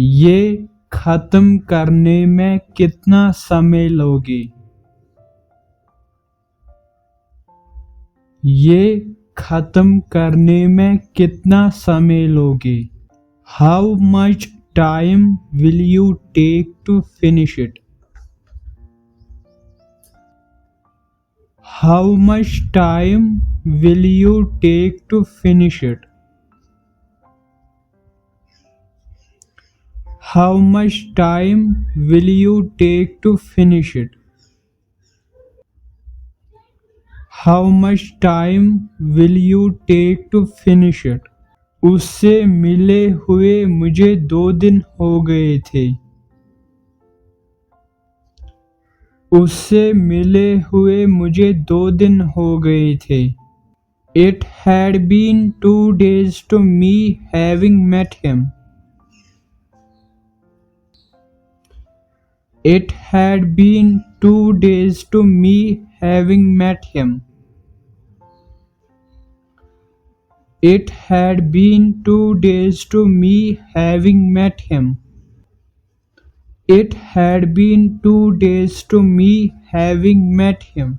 ये खत्म करने में कितना समय लोगे? ये खत्म करने में कितना समय लोगे? How much time will you take to finish it? How much time will you take to finish it? How much time will you take to finish it? How much time will you take to finish it? उससे मिले हुए मुझे 2 दिन हो गए थे। उससे मिले हुए मुझे 2 दिन हो गए थे। It had been 2 days to me having met him. It had been 2 days to me having met him. It had been 2 days to me having met him. It had been 2 days to me having met him.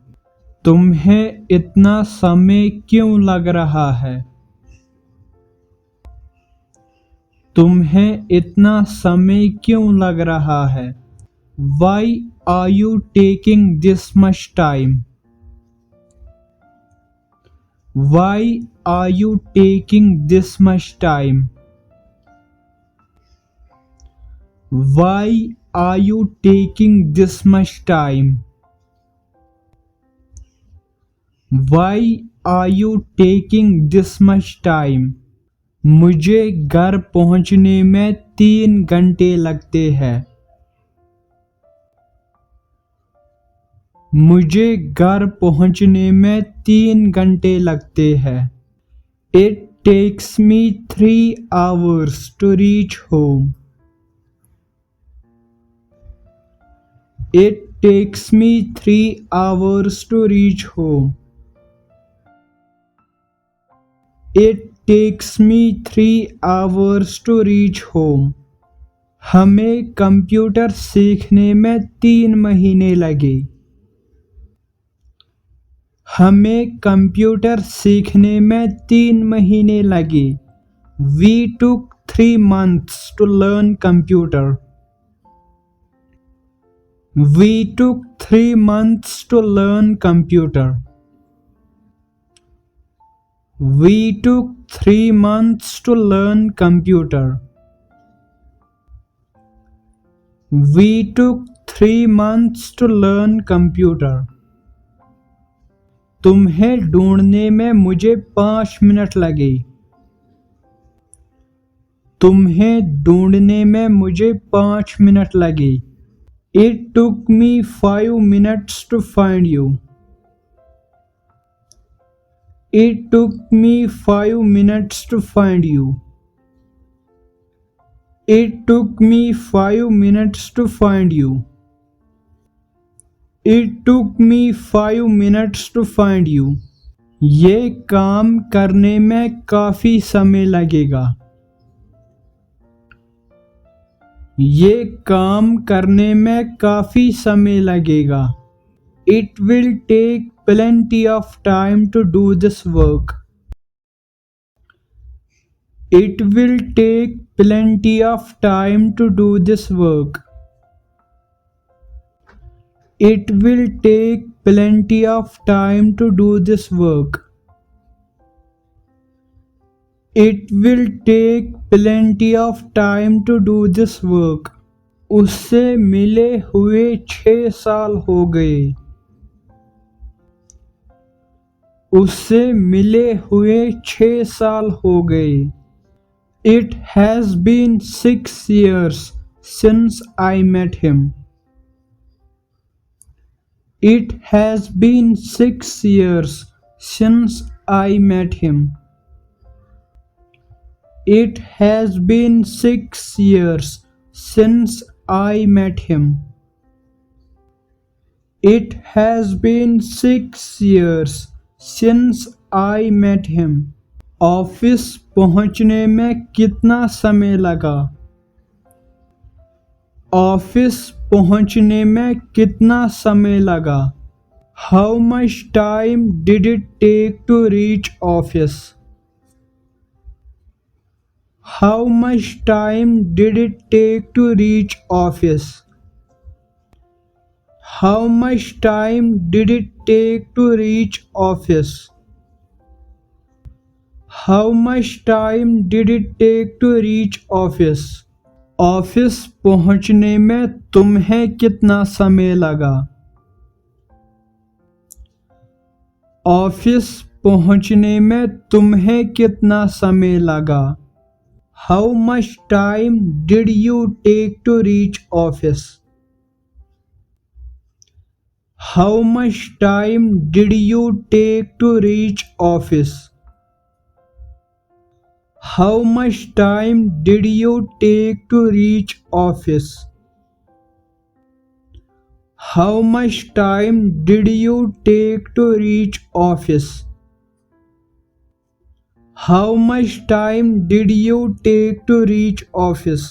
तुम्हें इतना समय क्यों लग रहा है? तुम्हें इतना समय क्यों लग रहा है? Why are you taking this much time? Why are you taking this much time? Why are you taking this much time? Why are you taking this much time? मुझे घर पहुंचने में 3 घंटे लगते हैं। मुझे घर पहुंचने में 3 घंटे लगते हैं। It takes me 3 hours to reach home. It takes me 3 hours to reach home. It takes me 3 hours to reach home. हमें कंप्यूटर सीखने में 3 महीने लगे। हमें कंप्यूटर सीखने में 3 महीने लगे। We took 3 months to learn computer. We took 3 months to learn computer. We took 3 months to learn computer. We took 3 months to learn computer. तुम्हें ढूंढने में मुझे 5 मिनट लगे। तुम्हें ढूंढने में मुझे 5 मिनट लगे। It took me 5 minutes to find you. It took me 5 minutes to find you. It took me 5 minutes to find you. It took me 5 minutes to find you. ये काम करने में काफी समय लगेगा। ये काम करने में काफी समय लगेगा। It will take plenty of time to do this work. It will take plenty of time to do this work. It will take plenty of time to do this work. It will take plenty of time to do this work. उससे मिले हुए 6 साल हो गए। उससे मिले हुए 6 साल हो गए। It has been 6 years since I met him. It has been 6 years since I met him. It has been 6 years since I met him. It has been 6 years since I met him. Office पहुंचने में कितना समय लगा? Office पहुंचने में कितना समय लगा? How much time did it take to reach office? How much time did it take to reach office? How much time did it take to reach office? How much time did it take to reach office? Office पहुंचने में तुम्हें कितना समय लगा? Office पहुंचने में तुम्हें कितना समय लगा? How much time did you take to reach office? How much time did you take to reach office? How much time did you take to reach office? How much time did you take to reach office? How much time did you take to reach office?